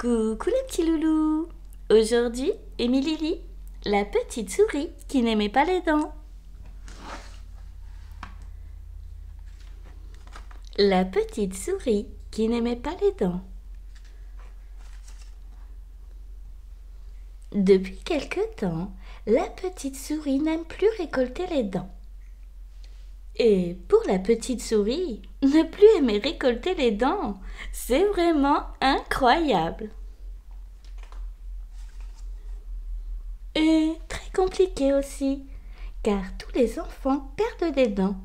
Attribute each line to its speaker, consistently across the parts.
Speaker 1: Coucou les petits loulous. Aujourd'hui, Émilie, la petite souris qui n'aimait pas les dents. La petite souris qui n'aimait pas les dents. Depuis quelque temps, la petite souris n'aime plus récolter les dents. Et pour la petite souris, ne plus aimer récolter les dents, c'est vraiment incroyable. Et très compliqué aussi, car tous les enfants perdent des dents.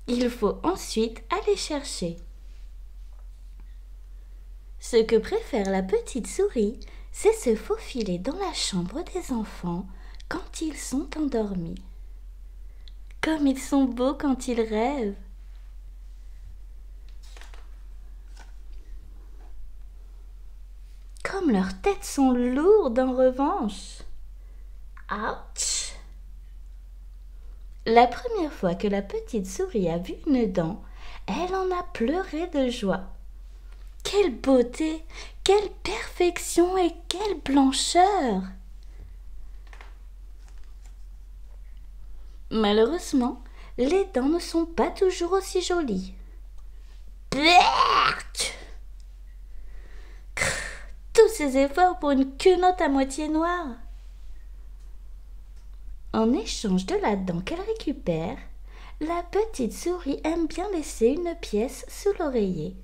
Speaker 1: Il faut ensuite aller chercher. Ce que préfère la petite souris, c'est se faufiler dans la chambre des enfants quand ils sont endormis. Comme ils sont beaux quand ils rêvent. Comme leurs têtes sont lourdes en revanche. Ouch! La première fois que la petite souris a vu une dent, elle en a pleuré de joie. Quelle beauté, quelle perfection et quelle blancheur! Malheureusement, les dents ne sont pas toujours aussi jolies. Berk! Tous ces efforts pour une quenotte à moitié noire. En échange de la dent qu'elle récupère, la petite souris aime bien laisser une pièce sous l'oreiller.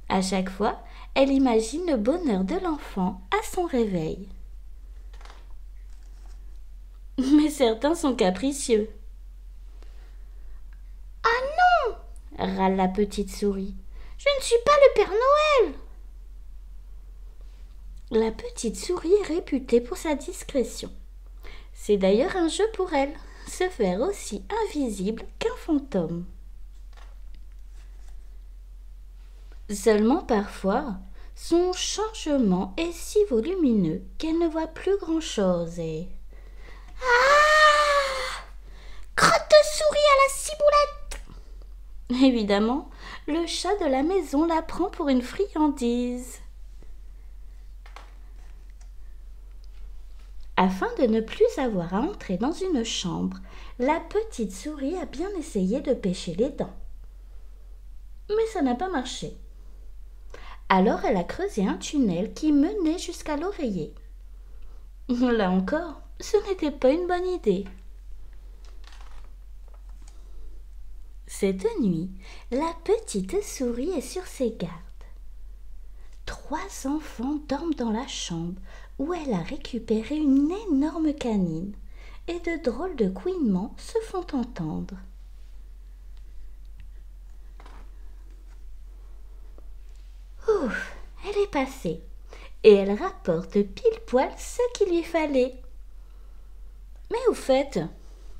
Speaker 1: À chaque fois, elle imagine le bonheur de l'enfant à son réveil. Mais certains sont capricieux. « Ah non !» râle la petite souris. « Je ne suis pas le Père Noël !» La petite souris est réputée pour sa discrétion. C'est d'ailleurs un jeu pour elle, se faire aussi invisible qu'un fantôme. Seulement parfois, son changement est si volumineux qu'elle ne voit plus grand-chose et... Ah! Crotte de souris à la ciboulette! Évidemment, le chat de la maison la prend pour une friandise. Afin de ne plus avoir à entrer dans une chambre, la petite souris a bien essayé de pêcher les dents. Mais ça n'a pas marché. Alors elle a creusé un tunnel qui menait jusqu'à l'oreiller. Là encore, ce n'était pas une bonne idée. Cette nuit, la petite souris est sur ses gardes. 3 enfants dorment dans la chambre où elle a récupéré une énorme canine et de drôles de couinements se font entendre. Ouf, elle est passée et elle rapporte pile poil ce qu'il lui fallait. Mais au fait,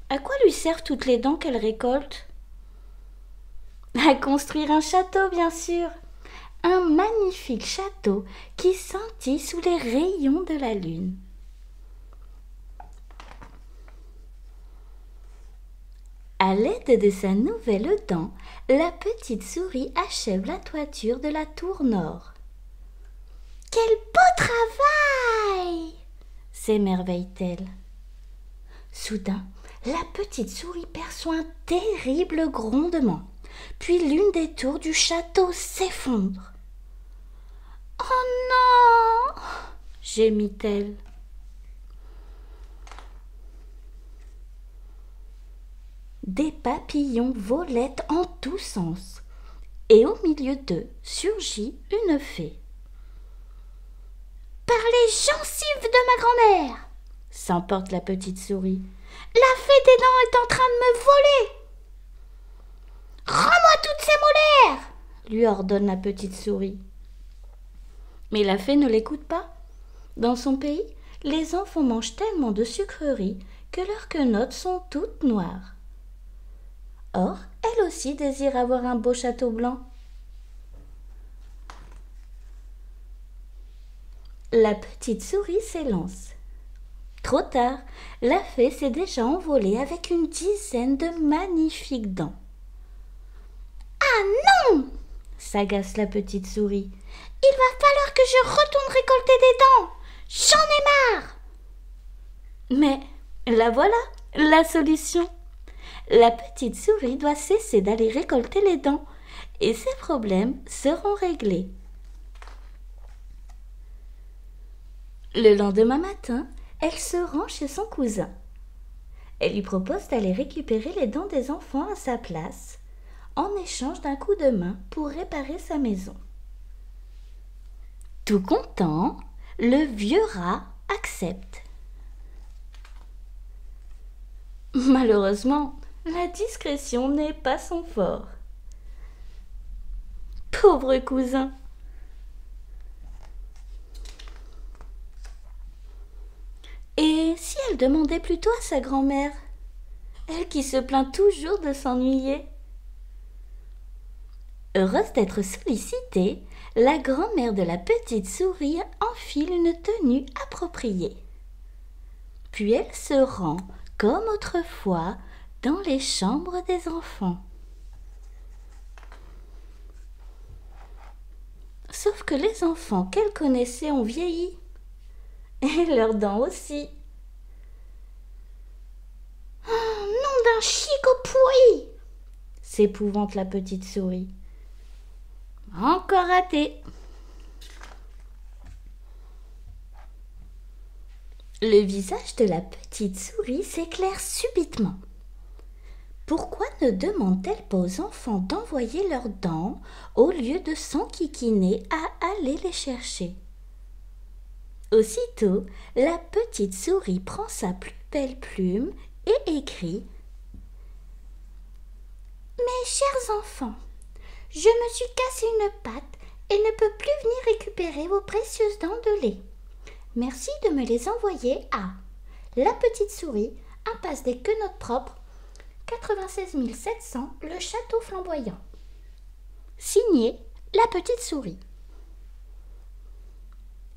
Speaker 1: à quoi lui servent toutes les dents qu'elle récolte? À construire un château, bien sûr. Un magnifique château qui scintille sous les rayons de la lune. À l'aide de sa nouvelle dent, la petite souris achève la toiture de la tour nord. « Quel beau travail !» s'émerveille-t-elle. Soudain, la petite souris perçoit un terrible grondement, puis l'une des tours du château s'effondre. « Oh non !» gémit-elle. Des papillons volaient en tous sens, et au milieu d'eux surgit une fée. « Par les gencives de ma grand-mère !» s'emporte la petite souris. « La fée des dents est en train de me voler !»« Rends-moi toutes ces molaires !» lui ordonne la petite souris. Mais la fée ne l'écoute pas. Dans son pays, les enfants mangent tellement de sucreries que leurs quenottes sont toutes noires. Or, elle aussi désire avoir un beau château blanc. La petite souris s'élance. Trop tard, la fée s'est déjà envolée avec une dizaine de magnifiques dents. « Ah non !» s'agace la petite souris. Il va falloir que je retourne récolter des dents. J'en ai marre. Mais la voilà, la solution. La petite souris doit cesser d'aller récolter les dents et ses problèmes seront réglés. Le lendemain matin, elle se rend chez son cousin. Elle lui propose d'aller récupérer les dents des enfants à sa place, en échange d'un coup de main pour réparer sa maison. Tout content, le vieux rat accepte. Malheureusement, la discrétion n'est pas son fort. Pauvre cousin! Et si elle demandait plutôt à sa grand-mère, elle qui se plaint toujours de s'ennuyer? Heureuse d'être sollicitée, la grand-mère de la petite souris enfile une tenue appropriée. Puis elle se rend, comme autrefois, dans les chambres des enfants. Sauf que les enfants qu'elle connaissait ont vieilli. Et leurs dents aussi. Oh, nom d'un chicot pourri! S'épouvante la petite souris. Encore raté. Le visage de la petite souris s'éclaire subitement. Pourquoi ne demande-t-elle pas aux enfants d'envoyer leurs dents au lieu de s'enquiquiner à aller les chercher? Aussitôt, la petite souris prend sa plus belle plume et écrit: Mes chers enfants, je me suis cassé une patte et ne peux plus venir récupérer vos précieuses dents de lait. Merci de me les envoyer à La Petite Souris, impasse des Quenottes Propres, 96 700, le Château Flamboyant. Signé La Petite Souris.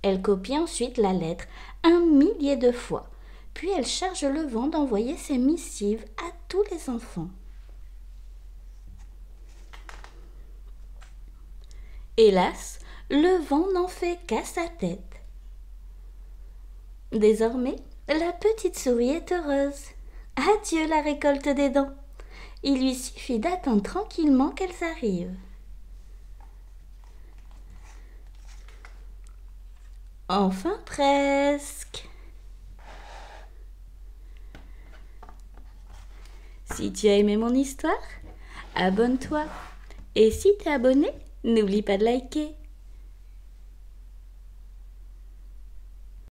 Speaker 1: Elle copie ensuite la lettre 1 millier de fois, puis elle charge le vent d'envoyer ses missives à tous les enfants. Hélas, le vent n'en fait qu'à sa tête. Désormais, la petite souris est heureuse. Adieu la récolte des dents. Il lui suffit d'attendre tranquillement qu'elles arrivent. Enfin presque. Si tu as aimé mon histoire, abonne-toi. Et si t'es abonné, n'oublie pas de liker.